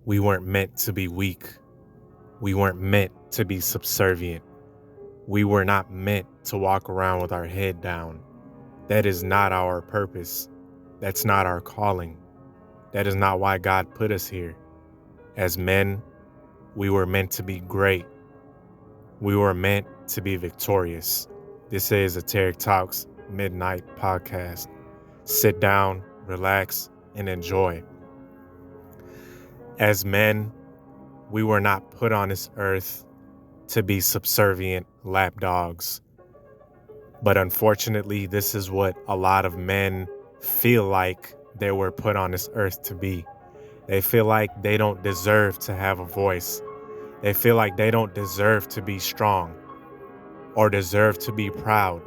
We weren't meant to be weak. We weren't meant to be subservient. We were not meant to walk around with our head down. That is not our purpose. That's not our calling. That is not why God put us here. As men, we were meant to be great. We were meant to be victorious. This is a Tarek Talks Midnight Podcast. Sit down, relax, and enjoy. As men, we were not put on this earth to be subservient lapdogs. But unfortunately, this is what a lot of men feel like they were put on this earth to be. They feel like they don't deserve to have a voice. They feel like they don't deserve to be strong, or deserve to be proud,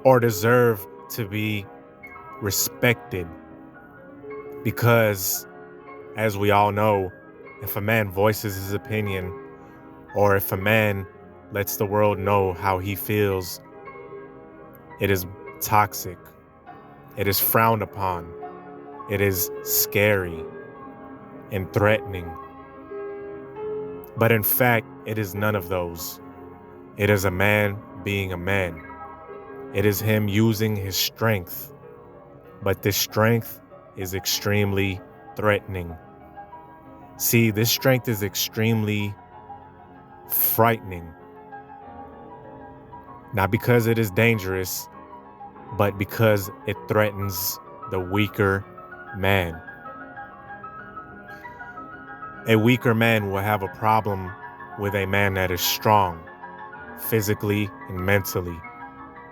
or deserve to be respected. Because, as we all know, if a man voices his opinion, or if a man lets the world know how he feels, it is toxic. It is frowned upon. It is scary and threatening. But in fact, it is none of those. It is a man being a man. It is him using his strength. But this strength is extremely threatening. See, this strength is extremely frightening. Not because it is dangerous, but because it threatens the weaker man. A weaker man will have a problem with a man that is strong, physically and mentally.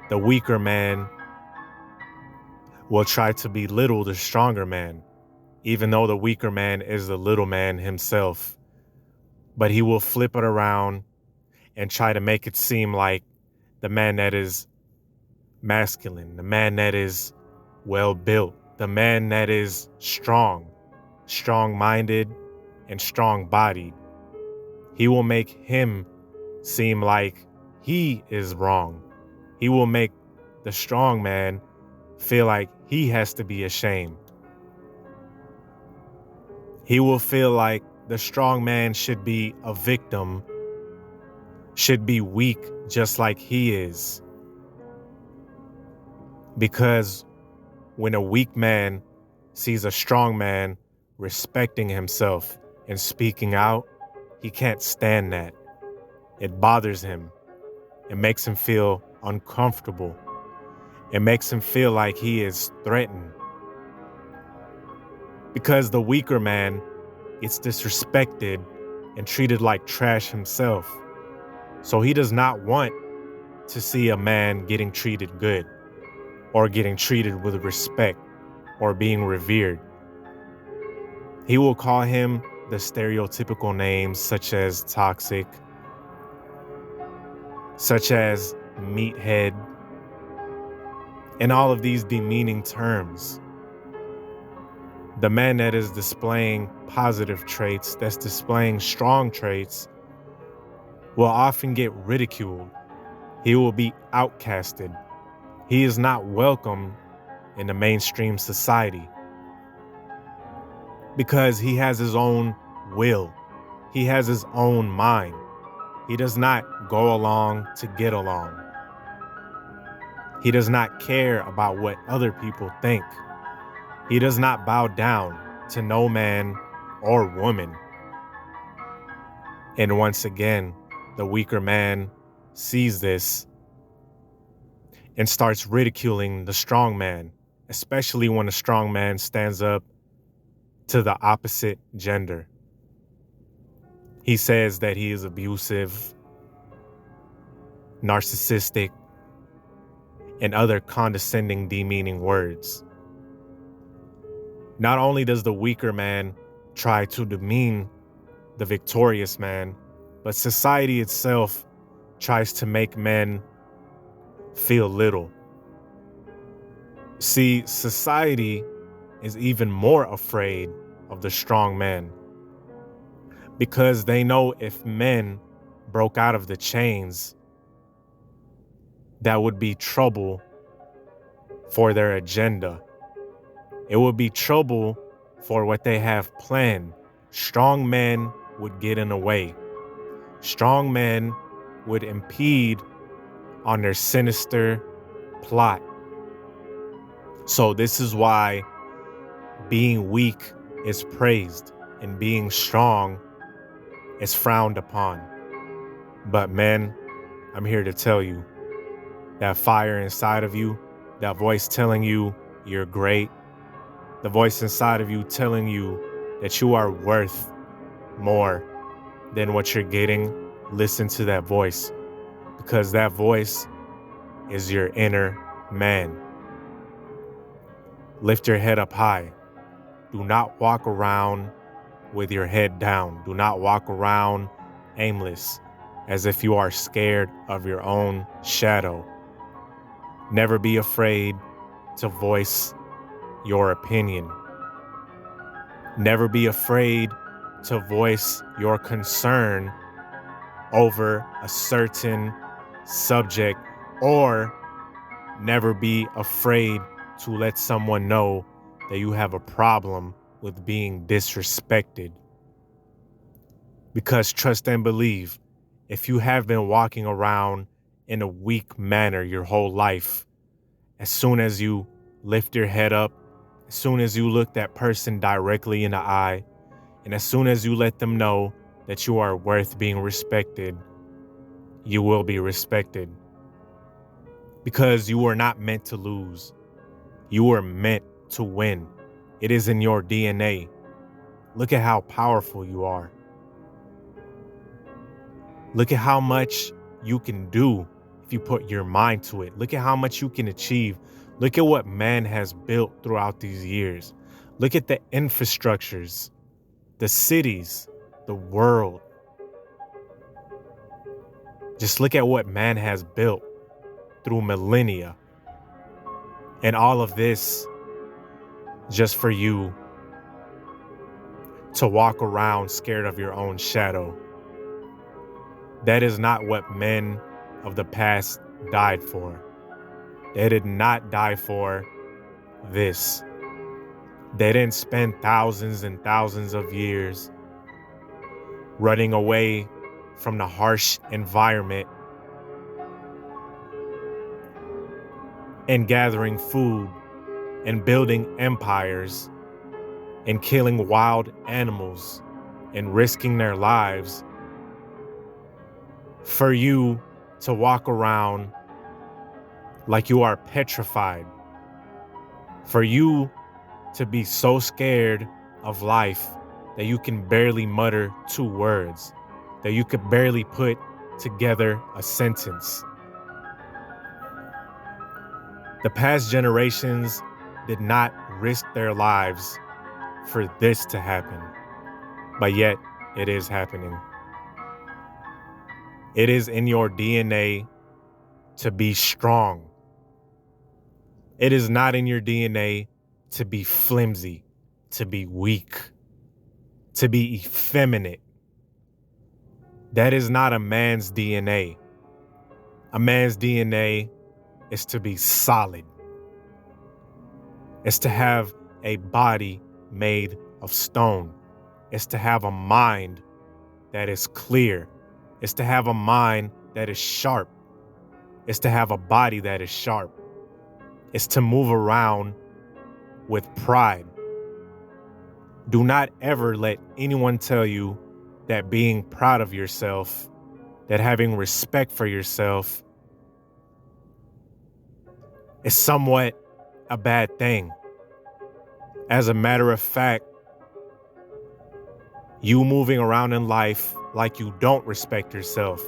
The weaker man will try to belittle the stronger man, even though the weaker man is the little man himself. But he will flip it around and try to make it seem like the man that is masculine, the man that is well-built, the man that is strong-minded, and strong-bodied. He will make him seem like he is wrong. He will make the strong man feel like he has to be ashamed. He will feel like the strong man should be a victim, should be weak just like he is. Because when a weak man sees a strong man respecting himself and speaking out, he can't stand that. It bothers him. It makes him feel uncomfortable. It makes him feel like he is threatened. Because the weaker man gets disrespected and treated like trash himself. So he does not want to see a man getting treated good, or getting treated with respect, or being revered. He will call him the stereotypical names such as toxic, such as meathead, and all of these demeaning terms. The man that is displaying positive traits, that's displaying strong traits, will often get ridiculed. He will be outcasted. He is not welcome in the mainstream society because he has his own will. He has his own mind. He does not go along to get along. He does not care about what other people think. He does not bow down to no man or woman. And once again, the weaker man sees this and starts ridiculing the strong man, especially when the strong man stands up to the opposite gender. He says that he is abusive, narcissistic, and other condescending, demeaning words. Not only does the weaker man try to demean the victorious man, but society itself tries to make men feel little. See, society is even more afraid of the strong man because they know if men broke out of the chains, that would be trouble for their agenda. It would be trouble for what they have planned, strong men would get in the way. Strong men would impede on their sinister plot. So this is why being weak is praised and being strong is frowned upon. But men, I'm here to tell you that fire inside of you, that voice telling you you're great, the voice inside of you telling you that you are worth more than what you're getting, listen to that voice, because that voice is your inner man. Lift your head up high. Do not walk around with your head down. Do not walk around aimless as if you are scared of your own shadow. Never be afraid to voice your opinion. Never be afraid to voice your concern over a certain subject, or never be afraid to let someone know that you have a problem with being disrespected. Because trust and believe, if you have been walking around in a weak manner your whole life, as soon as you lift your head up, as soon as you look that person directly in the eye, and as soon as you let them know that you are worth being respected, you will be respected. Because you were not meant to lose. You were meant to win. It is in your DNA. Look at how powerful you are. Look at how much you can do if you put your mind to it. Look at how much you can achieve. Look at what man has built throughout these years. Look at the infrastructures, the cities, the world. Just look at what man has built through millennia. And all of this just for you to walk around scared of your own shadow. That is not what men of the past died for. They did not die for this. They didn't spend thousands and thousands of years running away from the harsh environment and gathering food and building empires and killing wild animals and risking their lives for you to walk around like you are petrified, for you to be so scared of life that you can barely mutter 2 words, that you could barely put together a sentence. The past generations did not risk their lives for this to happen, but yet it is happening. It is in your DNA to be strong. It is not in your DNA to be flimsy, to be weak, to be effeminate. That is not a man's DNA. A man's DNA is to be solid. It's to have a body made of stone. It's to have a mind that is clear. It's to have a mind that is sharp. It's to have a body that is sharp. It's to move around with pride. Do not ever let anyone tell you that being proud of yourself, that having respect for yourself is somewhat a bad thing. As a matter of fact, you moving around in life like you don't respect yourself,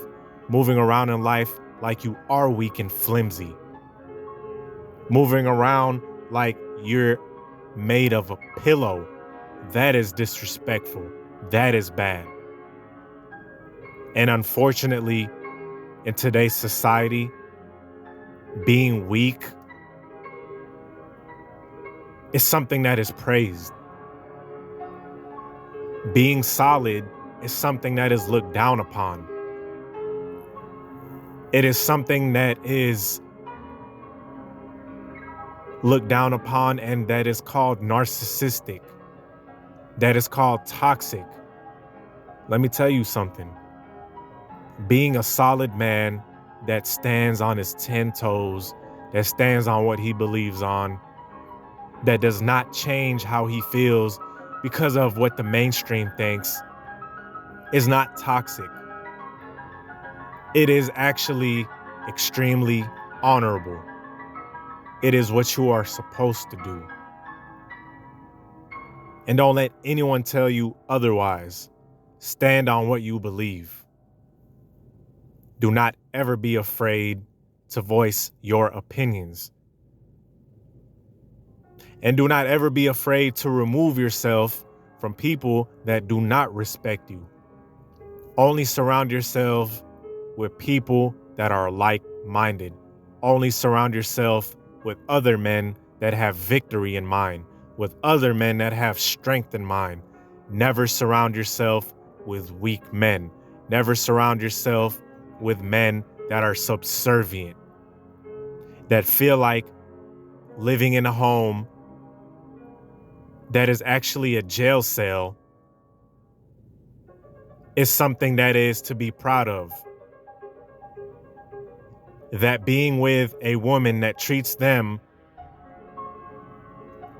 moving around in life like you are weak and flimsy, moving around like you're made of a pillow, that is disrespectful. That is bad. And unfortunately, in today's society, being weak is something that is praised. Being solid is something that is looked down upon. It is something that is looked down upon and that is called narcissistic. That is called toxic. Let me tell you something. Being a solid man that stands on his 10 toes, that stands on what he believes on, that does not change how he feels because of what the mainstream thinks, is not toxic. It is actually extremely honorable. It is what you are supposed to do. And don't let anyone tell you otherwise. Stand on what you believe. Do not ever be afraid to voice your opinions. And do not ever be afraid to remove yourself from people that do not respect you. Only surround yourself with people that are like-minded. Only surround yourself with other men that have victory in mind, with other men that have strength in mind. Never surround yourself with weak men. Never surround yourself with men that are subservient, that feel like living in a home that is actually a jail cell is something that is to be proud of. That being with a woman that treats them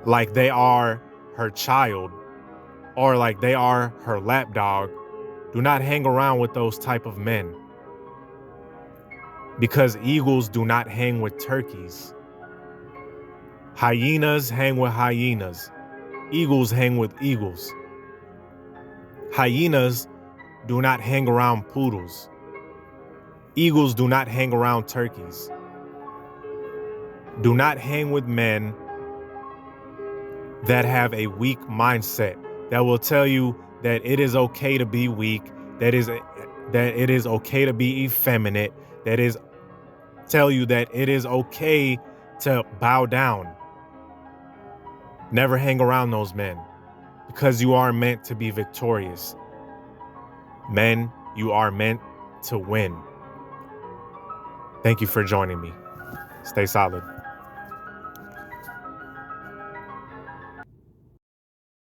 like they are her child or like they are her lapdog, do not hang around with those type of men. Because eagles do not hang with turkeys. Hyenas hang with hyenas. Eagles hang with eagles. Hyenas do not hang around poodles. Eagles do not hang around turkeys. Do not hang with men that have a weak mindset, that will tell you that it is okay to be weak, that it is okay to be effeminate, that is tell you that it is okay to bow down. Never hang around those men, because you are meant to be victorious. Men, you are meant to win. Thank you for joining me. Stay solid.